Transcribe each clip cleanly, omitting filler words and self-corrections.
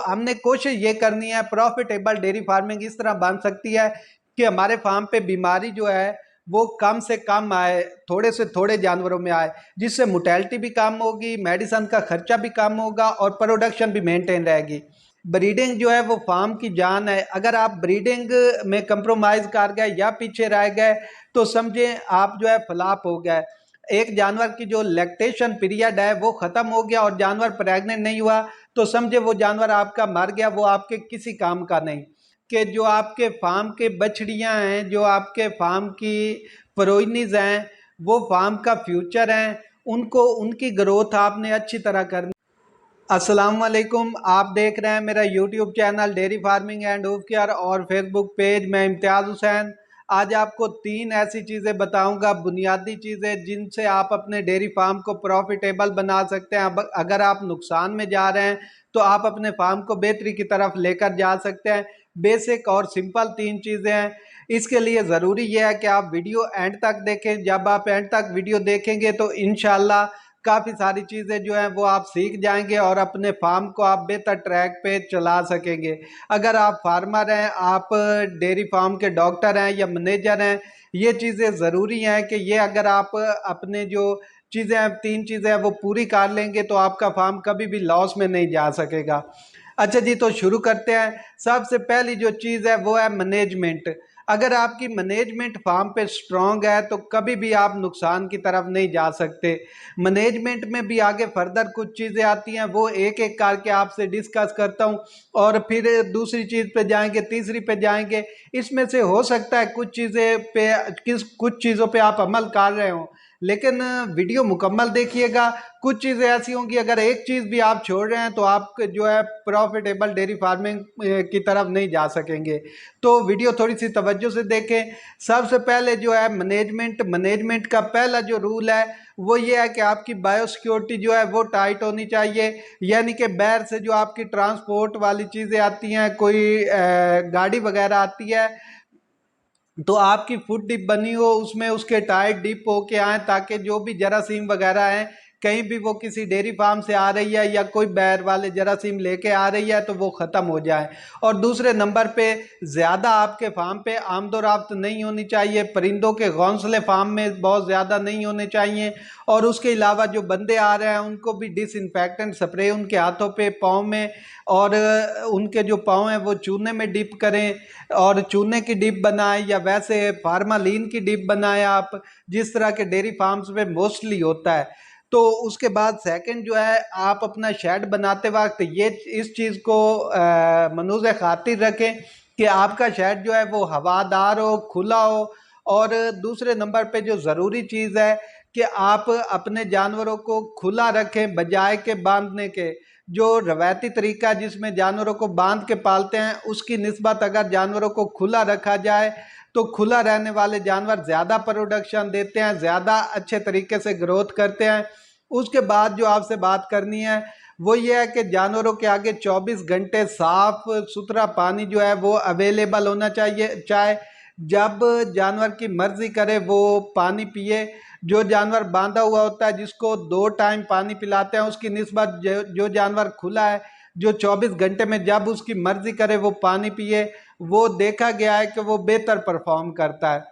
हमने कोशिश ये करनी है, प्रॉफिटेबल डेयरी फार्मिंग इस तरह बन सकती है कि हमारे फार्म पे बीमारी जो है वो कम से कम आए, थोड़े से थोड़े जानवरों में आए, जिससे मोर्टेलिटी भी कम होगी, मेडिसिन का खर्चा भी कम होगा और प्रोडक्शन भी मेंटेन रहेगी। ब्रीडिंग जो है वो फार्म की जान है। अगर आप ब्रीडिंग में कंप्रोमाइज कर गए या पीछे रह गए तो समझे आप जो है फ्लॉप हो गए। एक जानवर की जो लैक्टेशन पीरियड है वो खत्म हो गया और जानवर प्रेग्नेंट नहीं हुआ तो समझे वो जानवर आपका मर गया, वो आपके किसी काम का नहीं। कि जो आपके फार्म के बछड़ियां हैं, जो आपके फार्म की प्रोइनीज हैं, वो फार्म का फ्यूचर हैं, उनको उनकी ग्रोथ आपने अच्छी तरह करनी। अस्सलाम वालेकुम, आप देख रहे हैं मेरा YouTube channel dairy farming and hoof care और फेसबुक पेज। मैं इम्तियाज़ हुसैन। आज आपको 3 ऐसी चीज़ें बताऊंगा, बुनियादी चीज़ें जिनसे आप अपने डेयरी फार्म को प्रॉफिटेबल बना सकते हैं। अब अगर आप नुकसान में जा रहे हैं तो आप अपने फार्म को बेहतरी की तरफ लेकर जा सकते हैं। बेसिक और सिंपल 3 चीज़ें हैं। इसके लिए ज़रूरी यह है कि आप वीडियो एंड तक देखें। जब आप एंड तक वीडियो देखेंगे तो इंशाल्लाह काफ़ी सारी चीज़ें जो हैं वो आप सीख जाएंगे और अपने फार्म को आप बेहतर ट्रैक पे चला सकेंगे। अगर आप फार्मर हैं, आप डेयरी फार्म के डॉक्टर हैं या मैनेजर हैं, ये चीज़ें ज़रूरी हैं कि ये अगर आप अपने जो चीज़ें हैं, 3 चीज़ें हैं वो पूरी कर लेंगे तो आपका फार्म कभी भी लॉस में नहीं जा सकेगा। अच्छा जी, तो शुरू करते हैं। सबसे पहली जो चीज़ है वो है मैनेजमेंट। अगर आपकी मैनेजमेंट फार्म पे स्ट्रांग है तो कभी भी आप नुकसान की तरफ नहीं जा सकते। मैनेजमेंट में भी आगे फर्दर कुछ चीज़ें आती हैं, वो एक एक करके आपसे डिस्कस करता हूँ और फिर दूसरी चीज़ पे जाएंगे, तीसरी पे जाएंगे। इसमें से हो सकता है कुछ चीज़ें पे कुछ चीज़ों पे आप अमल कर रहे हो, लेकिन वीडियो मुकम्मल देखिएगा। कुछ चीज़ें ऐसी होंगी, अगर एक चीज़ भी आप छोड़ रहे हैं तो आप जो है प्रॉफिटेबल डेयरी फार्मिंग की तरफ नहीं जा सकेंगे। तो वीडियो थोड़ी सी तवज्जो से देखें। सबसे पहले जो है मैनेजमेंट का पहला जो रूल है वो ये है कि आपकी बायोसिक्योरिटी जो है वो टाइट होनी चाहिए। यानी कि बाहर से जो आपकी ट्रांसपोर्ट वाली चीज़ें आती हैं, कोई गाड़ी वगैरह आती है, तो आपकी फुट डिप बनी हो, उसमें उसके टायर डिप होके आए ताकि जो भी जरासीम वगैरह हैं, कहीं भी वो किसी डेयरी फार्म से आ रही है या कोई बैर वाले जरासीम लेके आ रही है तो वो ख़त्म हो जाए। और दूसरे नंबर पे ज़्यादा आपके फार्म पे आमदोरफ्त नहीं होनी चाहिए, परिंदों के घोंसले फार्म में बहुत ज़्यादा नहीं होने चाहिए। और उसके अलावा जो बंदे आ रहे हैं उनको भी डिसइंफेक्टेंट स्प्रे उनके हाथों पे, पाँव में, और उनके जो पाँव हैं वो चूने में डिप करें और चूने की डिप बनाएं या वैसे फार्मालीन की डिप बनाएं आप, जिस तरह के डेयरी फार्म्स में मोस्टली होता है। तो उसके बाद सेकंड जो है, आप अपना शेड बनाते वक्त ये इस चीज़ को मनूज़ खातिर रखें कि आपका शेड जो है वो हवादार हो, खुला हो। और दूसरे नंबर पे जो ज़रूरी चीज़ है कि आप अपने जानवरों को खुला रखें बजाय के बांधने के। जो रवायती तरीका जिसमें जानवरों को बांध के पालते हैं, उसकी निस्बत अगर जानवरों को खुला रखा जाए तो खुला रहने वाले जानवर ज़्यादा प्रोडक्शन देते हैं, ज़्यादा अच्छे तरीके से ग्रोथ करते हैं। उसके बाद जो आपसे बात करनी है वो ये है कि जानवरों के आगे 24 घंटे साफ सुथरा पानी जो है वो अवेलेबल होना चाहिए। चाहे जब जानवर की मर्जी करे वो पानी पिए। जो जानवर बांधा हुआ होता है, जिसको 2 टाइम पानी पिलाते हैं, उसकी निस्बत जो जानवर खुला है, जो 24 घंटे में जब उसकी मर्जी करे वो पानी पिए, वो देखा गया है कि वो बेहतर परफॉर्म करता है।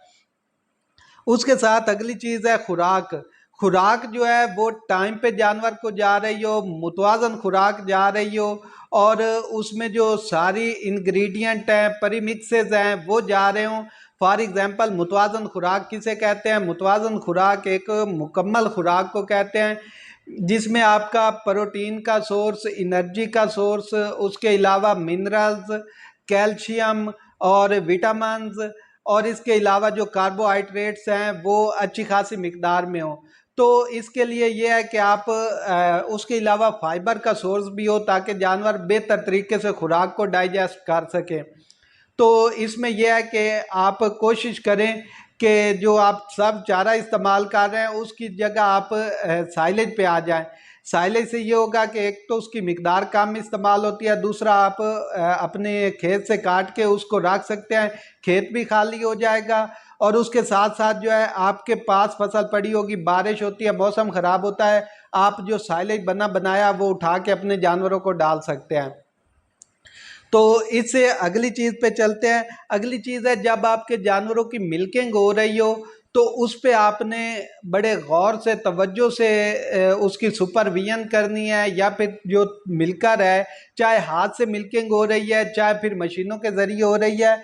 उसके साथ अगली चीज़ है खुराक। खुराक जो है वो टाइम पे जानवर को जा रही हो, मुतवाज़न खुराक जा रही हो, और उसमें जो सारी इंग्रेडिएंट हैं, प्रीमिक्सेस हैं, वो जा रहे हों। फॉर एग्जांपल, मुतवाज़न खुराक किसे कहते हैं? मुतवाज़न खुराक एक मुकम्मल खुराक को कहते हैं जिसमें आपका प्रोटीन का सोर्स, एनर्जी का सोर्स, उसके अलावा मिनरल्स, कैल्शियम और विटामिन्स, और इसके अलावा जो कार्बोहाइड्रेट्स हैं वो अच्छी खासी मिकदार में हो। तो इसके लिए ये है कि आप उसके अलावा फाइबर का सोर्स भी हो ताकि जानवर बेहतर तरीके से खुराक को डाइजेस्ट कर सकें। तो इसमें यह है कि आप कोशिश करें कि जो आप सब चारा इस्तेमाल कर रहे हैं उसकी जगह आप साइलेज पे आ जाएं। साइलेज से ये होगा कि एक तो उसकी मिकदार कम इस्तेमाल होती है, दूसरा आप अपने खेत से काट के उसको रख सकते हैं, खेत भी खाली हो जाएगा। और उसके साथ साथ जो है आपके पास फसल पड़ी होगी, बारिश होती है, मौसम ख़राब होता है, आप जो साइलेज बनाया वो उठा के अपने जानवरों को डाल सकते हैं। तो इससे अगली चीज़ पे चलते हैं। अगली चीज़ है, जब आपके जानवरों की मिल्किंग हो रही हो तो उस पे आपने बड़े गौर से तवज्जो से उसकी सुपरविजन करनी है, या फिर जो मिल्कर है चाहे हाथ से मिल्किंग हो रही है चाहे फिर मशीनों के ज़रिए हो रही है,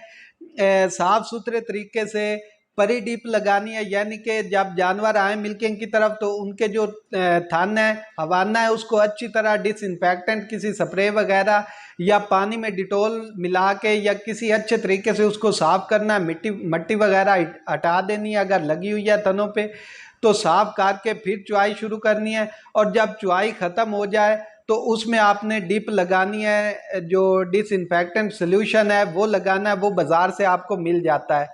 साफ सुथरे तरीके से परी डीप लगानी है। यानी कि जब जानवर आए मिल्किंग की तरफ तो उनके जो थन है हवाना है उसको अच्छी तरह डिसइंफेक्टेंट किसी स्प्रे वगैरह या पानी में डिटॉल मिला के या किसी अच्छे तरीके से उसको साफ करना है। मट्टी वगैरह हटा देनी है, अगर लगी हुई है तनों पे तो साफ करके फिर चुआई शुरू करनी है। और जब चुआई ख़त्म हो जाए तो उसमें आपने डिप लगानी है, जो डिसइंफेक्टेंट सोल्यूशन है वो लगाना है, वो बाज़ार से आपको मिल जाता है,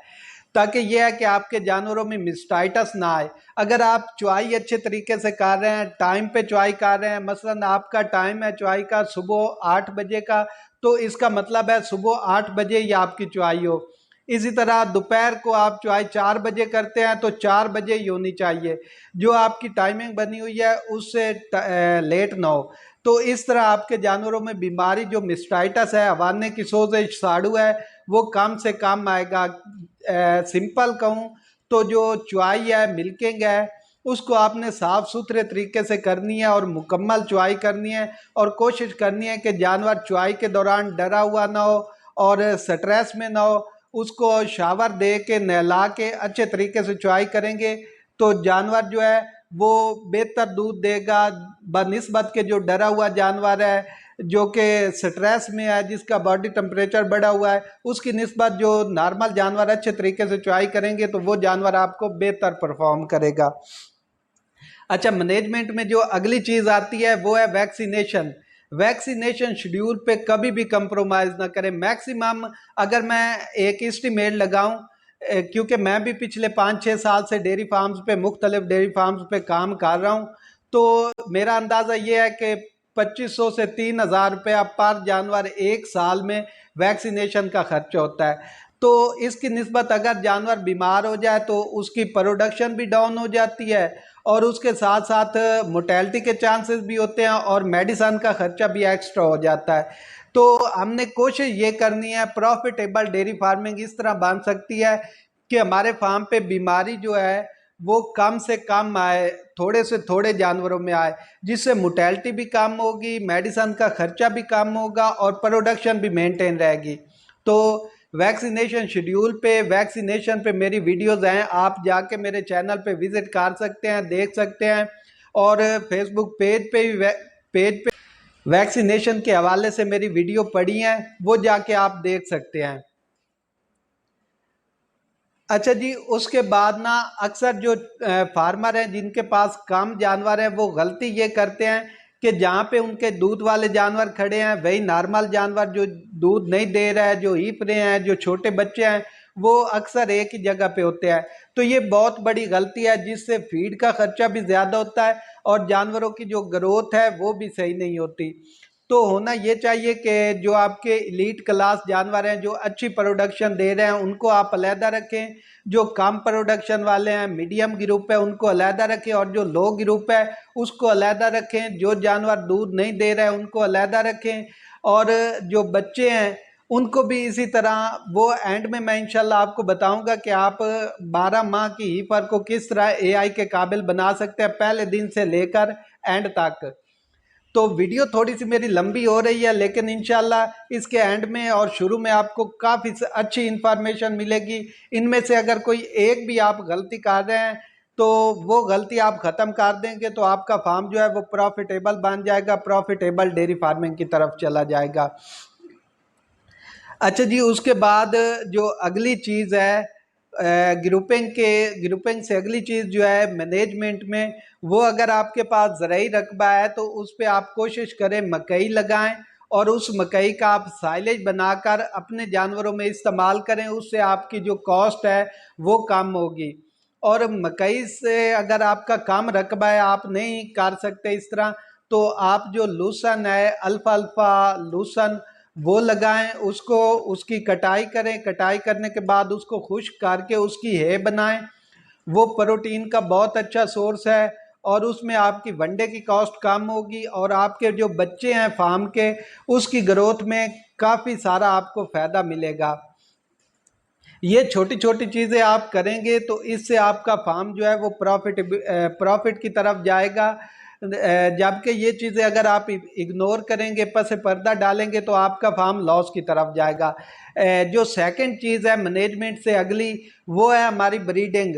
ताकि यह है कि आपके जानवरों में मिस्टाइटस ना आए। अगर आप चुआई अच्छे तरीके से कर रहे हैं, टाइम पे चुआई कर रहे हैं, मसलन आपका टाइम है चुआई का सुबह 8 बजे का, तो इसका मतलब है सुबह 8 बजे ही आपकी चुआई हो। इसी तरह दोपहर को आप चुआई 4 बजे करते हैं तो 4 बजे ही होनी चाहिए, जो आपकी टाइमिंग बनी हुई है उससे लेट ना हो। तो इस तरह आपके जानवरों में बीमारी जो मिस्टाइटस है, हवाने की सोजिश, साड़ू है, वो कम से कम आएगा। सिंपल कहूँ तो जो चुआई है मिल्किंग है उसको आपने साफ सुथरे तरीके से करनी है और मुकम्मल चुआई करनी है, और कोशिश करनी है कि जानवर चुआई के दौरान डरा हुआ ना हो और स्ट्रेस में ना हो। उसको शावर दे के नहला के अच्छे तरीके से चुआई करेंगे तो जानवर जो है वो बेहतर दूध देगा बनिस्बत के जो डरा हुआ जानवर है, जो कि स्ट्रेस में है, जिसका बॉडी टेम्परेचर बढ़ा हुआ है, उसकी निस्बत जो नॉर्मल जानवर अच्छे तरीके से चुआई करेंगे तो वो जानवर आपको बेहतर परफॉर्म करेगा। अच्छा, मैनेजमेंट में जो अगली चीज़ आती है वो है वैक्सीनेशन। वैक्सीनेशन शेड्यूल पे कभी भी कंप्रोमाइज़ ना करें। मैक्सिमम अगर मैं एक एस्टिमेट लगाऊं, क्योंकि मैं भी पिछले 5-6 साल से डेयरी फार्म्स पे, मुख्तलिफ डेयरी फार्म्स पे काम कर रहा हूं, तो मेरा अंदाज़ा ये है कि 2500 से 3000 रुपया पर जानवर एक साल में वैक्सीनेशन का खर्च होता है। तो इसकी निस्बत अगर जानवर बीमार हो जाए तो उसकी प्रोडक्शन भी डाउन हो जाती है और उसके साथ साथ मोर्टेलिटी के चांसेस भी होते हैं और मेडिसन का खर्चा भी एक्स्ट्रा हो जाता है। तो हमने कोशिश ये करनी है, प्रॉफिटेबल डेयरी फार्मिंग इस तरह बन सकती है कि हमारे फार्म पे बीमारी जो है वो कम से कम आए, थोड़े से थोड़े जानवरों में आए, जिससे मोर्टेलिटी भी कम होगी, मेडिसन का खर्चा भी कम होगा और प्रोडक्शन भी मेंटेन रहेगी। तो वैक्सीनेशन शेड्यूल पे, वैक्सीनेशन पे मेरी वीडियोज़ हैं, आप जाके मेरे चैनल पे विज़िट कर सकते हैं, देख सकते हैं। और फेसबुक पेज पे भी वैक्सीनेशन के हवाले से मेरी वीडियो पड़ी हैं, वो जाके आप देख सकते हैं। अच्छा जी, उसके बाद ना अक्सर जो फार्मर हैं जिनके पास कम जानवर हैं वो गलती ये करते हैं कि जहाँ पे उनके दूध वाले जानवर खड़े हैं वही नॉर्मल जानवर जो दूध नहीं दे रहा है, जो हीप रहे हैं, जो छोटे बच्चे हैं, वो अक्सर एक ही जगह पे होते हैं। तो ये बहुत बड़ी गलती है, जिससे फीड का खर्चा भी ज़्यादा होता है और जानवरों की जो ग्रोथ है वो भी सही नहीं होती। तो होना ये चाहिए कि जो आपके एलीट क्लास जानवर हैं, जो अच्छी प्रोडक्शन दे रहे हैं, उनको आप अलहदा रखें। जो कम प्रोडक्शन वाले हैं, मीडियम ग्रुप है, उनको अलहदा रखें, और जो लो ग्रुप है उसको अलहदा रखें। जो जानवर दूध नहीं दे रहे हैं उनको अलहदा रखें, और जो बच्चे हैं उनको भी इसी तरह। वो एंड में मैं इंशाल्लाह आपको बताऊंगा कि आप 12 माह की हीपर को किस तरह एआई के काबिल बना सकते हैं, पहले दिन से लेकर एंड तक। तो वीडियो थोड़ी सी मेरी लंबी हो रही है, लेकिन इंशाल्लाह इसके एंड में और शुरू में आपको काफ़ी अच्छी इन्फॉर्मेशन मिलेगी। इनमें से अगर कोई एक भी आप गलती कर रहे हैं तो वो गलती आप ख़त्म कर देंगे तो आपका फार्म जो है वो प्रॉफिटेबल बन जाएगा, प्रॉफिटेबल डेयरी फार्मिंग की तरफ चला जाएगा। अच्छा जी, उसके बाद जो अगली चीज़ है ग्रुपिंग से अगली चीज़ जो है मैनेजमेंट में, वो अगर आपके पास ज़राई रकबा है तो उस पर आप कोशिश करें मकई लगाएं और उस मकई का आप साइलेज बनाकर अपने जानवरों में इस्तेमाल करें। उससे आपकी जो कॉस्ट है वो कम होगी। और मकई से अगर आपका कम रकबा है, आप नहीं कर सकते इस तरह, तो आप जो लूसन है, अल्फा अल्फा लूसन, वो लगाएं, उसको उसकी कटाई करें। कटाई करने के बाद उसको खुश्क करके उसकी है बनाएं। वो प्रोटीन का बहुत अच्छा सोर्स है और उसमें आपकी वनडे की कॉस्ट कम होगी और आपके जो बच्चे हैं फार्म के उसकी ग्रोथ में काफ़ी सारा आपको फ़ायदा मिलेगा। ये छोटी छोटी चीज़ें आप करेंगे तो इससे आपका फार्म जो है वो प्रॉफिट की तरफ जाएगा। जबकि ये चीज़ें अगर आप इग्नोर करेंगे, पस पर्दा डालेंगे तो आपका फार्म लॉस की तरफ जाएगा। जो सेकंड चीज़ है मैनेजमेंट से अगली, वो है हमारी ब्रीडिंग।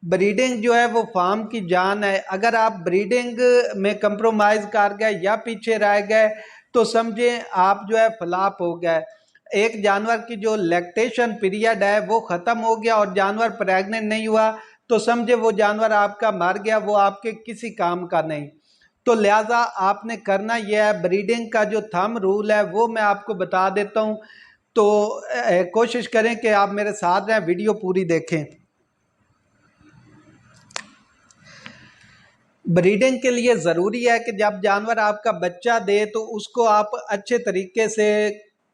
ब्रीडिंग जो है वो फार्म की जान है। अगर आप ब्रीडिंग में कंप्रोमाइज़ कर गए या पीछे रह गए तो समझें आप जो है फ्लॉप हो गए। एक जानवर की जो लैक्टेशन पीरियड है वो ख़त्म हो गया और जानवर प्रेग्नेंट नहीं हुआ तो समझे वो जानवर आपका मर गया, वो आपके किसी काम का नहीं। तो लिहाजा आपने करना यह है, ब्रीडिंग का जो थंब रूल है वो मैं आपको बता देता हूँ। तो कोशिश करें कि आप मेरे साथ रहें, वीडियो पूरी देखें। ब्रीडिंग के लिए ज़रूरी है कि जब जानवर आपका बच्चा दे तो उसको आप अच्छे तरीके से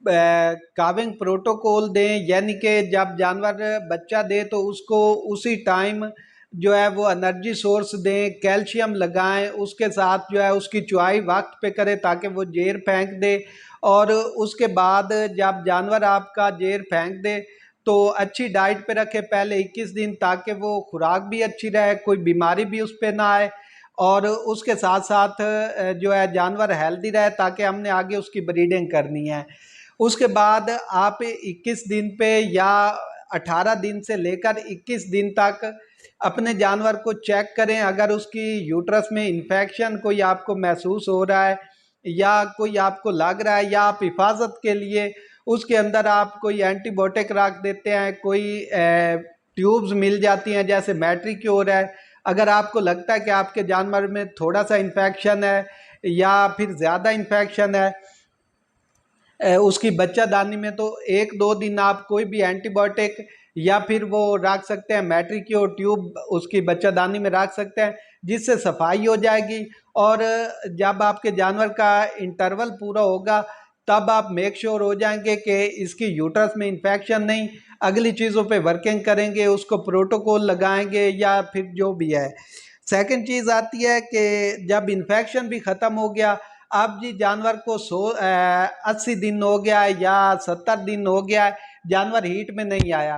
काविंग प्रोटोकॉल दें, यानी कि जब जानवर बच्चा दे तो उसको उसी टाइम जो है वो एनर्जी सोर्स दें, कैल्शियम लगाएं, उसके साथ जो है उसकी चुआई वक्त पे करें ताकि वो जेर फेंक दे। और उसके बाद जब जानवर आपका जेर फेंक दे तो अच्छी डाइट पे रखें पहले 21 दिन, ताकि वो खुराक भी अच्छी रहे, कोई बीमारी भी उस पर ना आए और उसके साथ साथ जो है जानवर हेल्दी रहे, ताकि हमने आगे उसकी ब्रीडिंग करनी है। उसके बाद आप 21 दिन पे या 18 दिन से लेकर 21 दिन तक अपने जानवर को चेक करें। अगर उसकी यूट्रस में इन्फेक्शन कोई आपको महसूस हो रहा है या कोई आपको लग रहा है, या आप हिफाजत के लिए उसके अंदर आप कोई एंटीबायोटिक रख देते हैं, कोई ट्यूब्स मिल जाती हैं जैसे मैट्रिक्योर है। अगर आपको लगता है कि आपके जानवर में थोड़ा सा इन्फेक्शन है या फिर ज़्यादा इन्फेक्शन है उसकी बच्चादानी में, तो 1-2 दिन आप कोई भी एंटीबायोटिक या फिर वो रख सकते हैं मैट्रिक्योर ट्यूब उसकी बच्चादानी में रख सकते हैं, जिससे सफाई हो जाएगी। और जब आपके जानवर का इंटरवल पूरा होगा तब आप मेक श्योर हो जाएंगे कि इसकी यूट्रस में इन्फेक्शन नहीं। अगली चीज़ों पे वर्किंग करेंगे, उसको प्रोटोकॉल लगाएंगे या फिर जो भी है। सेकंड चीज़ आती है कि जब इन्फेक्शन भी ख़त्म हो गया, अब जी जानवर को 80 दिन हो गया है या 70 दिन हो गया है, जानवर हीट में नहीं आया,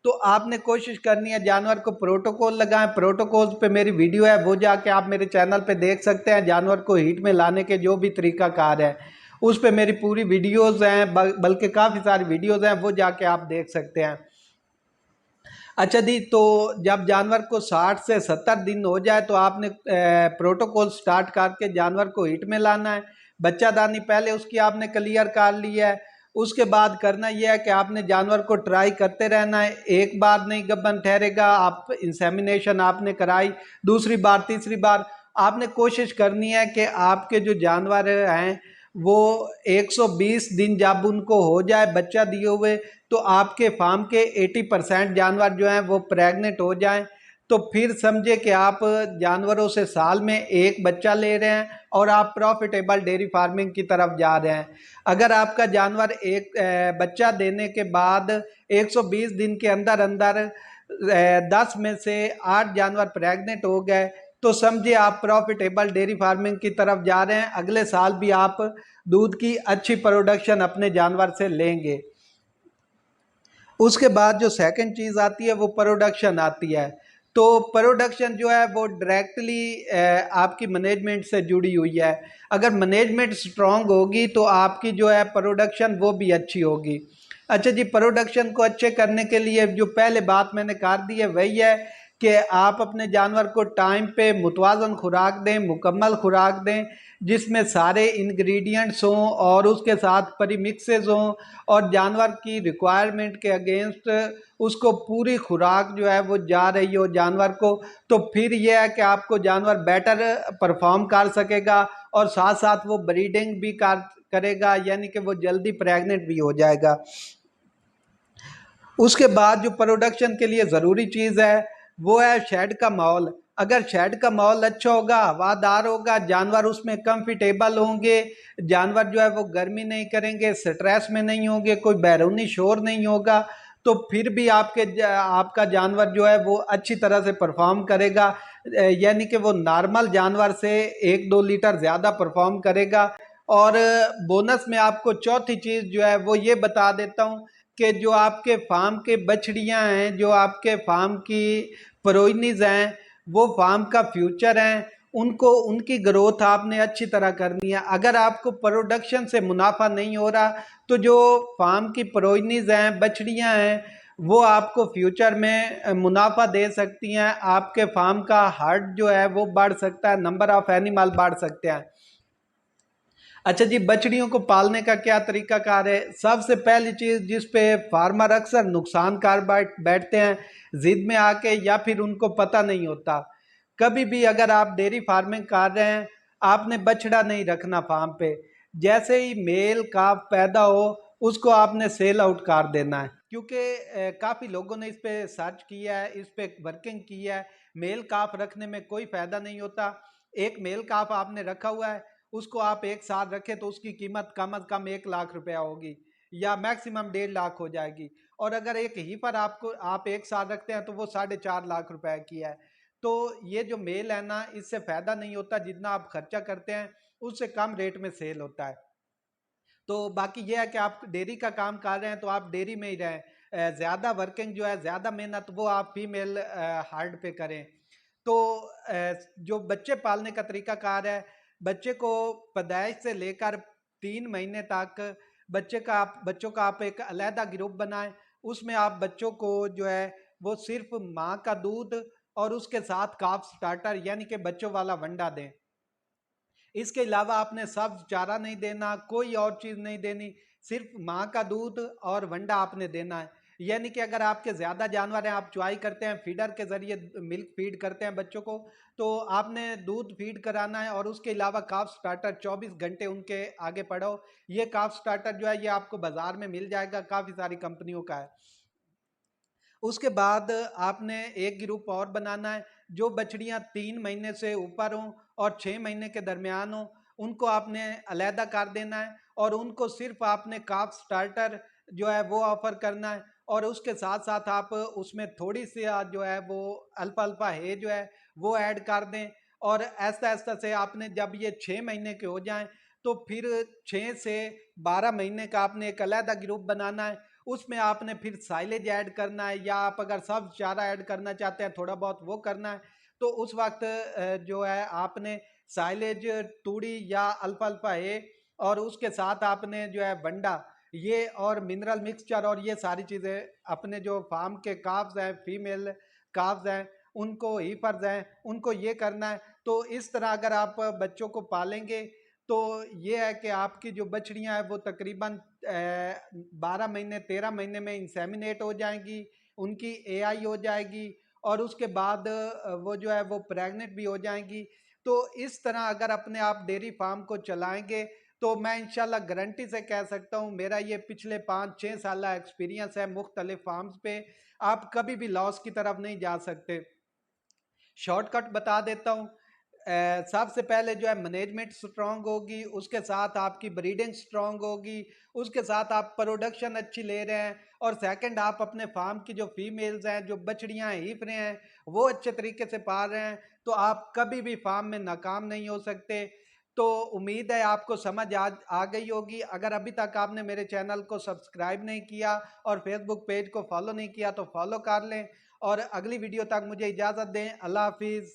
तो आपने कोशिश करनी है जानवर को प्रोटोकॉल लगाएं। प्रोटोकॉल पे मेरी वीडियो है, वो जाके आप मेरे चैनल पे देख सकते हैं। जानवर को हीट में लाने के जो भी तरीकाकार है उस पे मेरी पूरी वीडियोज़ हैं, बल्कि काफ़ी सारी वीडियोज़ हैं, वो जाके आप देख सकते हैं। अच्छा जी, तो जब जानवर को 60 से 70 दिन हो जाए तो आपने प्रोटोकॉल स्टार्ट करके जानवर को हीट में लाना है। बच्चादानी पहले उसकी आपने क्लियर कर ली है। उसके बाद करना यह है कि आपने जानवर को ट्राई करते रहना है। एक बार नहीं गब्बन ठहरेगा, आप इंसेमिनेशन आपने कराई, दूसरी बार तीसरी बार आपने कोशिश करनी है कि आपके जो जानवर हैं वो 120 दिन जब उनको हो जाए बच्चा दिए हुए, तो आपके फार्म के 80% जानवर जो हैं वो प्रेग्नेंट हो जाएं, तो फिर समझे कि आप जानवरों से साल में एक बच्चा ले रहे हैं और आप प्रॉफिटेबल डेयरी फार्मिंग की तरफ जा रहे हैं। अगर आपका जानवर एक बच्चा देने के बाद 120 दिन के अंदर अंदर 10 में से 8 जानवर प्रेग्नेंट हो गए, तो समझिए आप प्रॉफिटेबल डेयरी फार्मिंग की तरफ जा रहे हैं। अगले साल भी आप दूध की अच्छी प्रोडक्शन अपने जानवर से लेंगे। उसके बाद जो सेकंड चीज़ आती है वो प्रोडक्शन आती है। तो प्रोडक्शन जो है वो डायरेक्टली आपकी मैनेजमेंट से जुड़ी हुई है। अगर मैनेजमेंट स्ट्रांग होगी तो आपकी जो है प्रोडक्शन वो भी अच्छी होगी। अच्छा जी, प्रोडक्शन को अच्छे करने के लिए जो पहले बात मैंने कर दी है वही है कि आप अपने जानवर को टाइम पे मुतवाज़न खुराक दें, मुकम्मल खुराक दें, जिसमें सारे इंग्रेडिएंट्स हों और उसके साथ प्रीमिक्सेस हों और जानवर की रिक्वायरमेंट के अगेंस्ट उसको पूरी खुराक जो है वो जा रही हो जानवर को। तो फिर यह है कि आपको जानवर बेटर परफॉर्म कर सकेगा और साथ साथ वो ब्रीडिंग भी करेगा, यानी कि वो जल्दी प्रेग्नेंट भी हो जाएगा। उसके बाद जो प्रोडक्शन के लिए ज़रूरी चीज़ है वो है शेड का माहौल। अगर शेड का माहौल अच्छा होगा, हवादार होगा, जानवर उसमें कंफर्टेबल होंगे, जानवर जो है वो गर्मी नहीं करेंगे, स्ट्रेस में नहीं होंगे, कोई बैरूनी शोर नहीं होगा, तो फिर भी आपका जानवर जो है वो अच्छी तरह से परफॉर्म करेगा। यानी कि वो नॉर्मल जानवर से 1-2 लीटर ज़्यादा परफॉर्म करेगा। और बोनस में आपको चौथी चीज़ जो है वो ये बता देता हूँ कि जो आपके फार्म के बछड़ियाँ हैं, जो आपके फार्म की प्रोइनीज हैं, वो फार्म का फ्यूचर हैं, उनको उनकी ग्रोथ आपने अच्छी तरह करनी है। अगर आपको प्रोडक्शन से मुनाफा नहीं हो रहा तो जो फार्म की प्रोइनीज हैं, बछड़ियाँ हैं, वो आपको फ्यूचर में मुनाफा दे सकती हैं। आपके फार्म का हार्ट जो है वो बढ़ सकता है, नंबर ऑफ एनिमल बढ़ सकते हैं। अच्छा जी, बछड़ियों को पालने का क्या तरीकाकार है? सबसे पहली चीज जिस पे फार्मर अक्सर नुकसान कार बैठते हैं जिद में आके, या फिर उनको पता नहीं होता। कभी भी अगर आप डेयरी फार्मिंग कर रहे हैं, आपने बछड़ा नहीं रखना फार्म पे। जैसे ही मेल काफ पैदा हो, उसको आपने सेल आउट कर देना है। क्योंकि काफी लोगों ने इस पे सर्च किया है, इस पे वर्किंग की है। मेल काफ रखने में कोई फायदा नहीं होता। एक मेल काफ आपने रखा हुआ है, उसको आप एक साल रखें तो उसकी कीमत कम अज कम 1 लाख रुपया होगी, या मैक्सिमम 1.5 लाख हो जाएगी। और अगर एक ही पर आपको आप एक साल रखते हैं तो वो 4.5 लाख रुपए की है। तो ये जो मेल है ना, इससे फायदा नहीं होता। जितना आप खर्चा करते हैं उससे कम रेट में सेल होता है। तो बाकी ये है कि आप डेयरी का काम कर रहे हैं तो आप डेयरी में ही रहें। ज़्यादा वर्किंग जो है, ज़्यादा मेहनत वो आप फीमेल हार्ड पे करें। तो जो बच्चे पालने का तरीका कार है, बच्चे को पैदाइश से लेकर 3 महीने तक बच्चों का आप एक अलहदा ग्रुप बनाएं। उसमें आप बच्चों को जो है वो सिर्फ माँ का दूध और उसके साथ काफ स्टार्टर यानी कि बच्चों वाला वंडा दें। इसके अलावा आपने सब चारा नहीं देना, कोई और चीज़ नहीं देनी, सिर्फ माँ का दूध और वंडा आपने देना है। यानी कि अगर आपके ज़्यादा जानवर हैं, आप चुवाई करते हैं, फीडर के ज़रिए मिल्क फीड करते हैं बच्चों को, तो आपने दूध फीड कराना है। और उसके अलावा काफ स्टार्टर 24 घंटे उनके आगे पड़ो। ये काफ स्टार्टर जो है ये आपको बाज़ार में मिल जाएगा, काफ़ी सारी कंपनियों का है। उसके बाद आपने एक ग्रुप और बनाना है, जो बछड़ियां 3 महीने से ऊपर हों और 6 महीने के दरमियान हों, उनको आपने अलहदा कर देना है। और उनको सिर्फ आपने काफ स्टार्टर जो है वो ऑफर करना है। और उसके साथ साथ आप उसमें थोड़ी सी जो है वो अल्फा अल्फा है जो है वो ऐड कर दें। और ऐसा ऐसा से आपने जब ये 6 महीने के हो जाएं तो फिर 6 से 12 महीने का आपने एक अलहदा ग्रुप बनाना है। उसमें आपने फिर साइलेज ऐड करना है, या आप अगर सब चारा ऐड करना चाहते हैं थोड़ा बहुत वो करना है। तो उस वक्त जो है आपने साइलेज, तूड़ी या अल्फा अल्फा है, और उसके साथ आपने जो है बंडा, ये और मिनरल मिक्सचर और ये सारी चीज़ें अपने जो फार्म के काफ्स हैं, फीमेल काफ्स हैं, उनको हीफर्स हैं, उनको ये करना है। तो इस तरह अगर आप बच्चों को पालेंगे तो ये है कि आपकी जो बछड़ियां हैं वो तकरीबन 12 महीने 13 महीने में इंसेमिनेट हो जाएंगी, उनकी एआई हो जाएगी, और उसके बाद वो जो है वो प्रेग्नेंट भी हो जाएंगी। तो इस तरह अगर अपने आप डेयरी फार्म को चलाएंगे तो मैं इंशाल्लाह गारंटी से कह सकता हूँ, मेरा ये पिछले 5-6 साल एक्सपीरियंस है मुख्तलिफ फार्म्स पे, आप कभी भी लॉस की तरफ नहीं जा सकते। शॉर्टकट बता देता हूँ। सबसे पहले जो है मैनेजमेंट स्ट्रांग होगी, उसके साथ आपकी ब्रीडिंग स्ट्रांग होगी, उसके साथ आप प्रोडक्शन अच्छी ले रहे हैं, और सेकंड आप अपने फार्म की जो फीमेल्स हैं, जो बछड़ियां हीफ रहे हैं, वो अच्छे तरीके से पाल रहे हैं, तो आप कभी भी फार्म में नाकाम नहीं हो सकते। तो उम्मीद है आपको समझ आ गई होगी। अगर अभी तक आपने मेरे चैनल को सब्सक्राइब नहीं किया और फेसबुक पेज को फॉलो नहीं किया तो फॉलो कर लें। और अगली वीडियो तक मुझे इजाज़त दें। अल्लाह हाफिज़।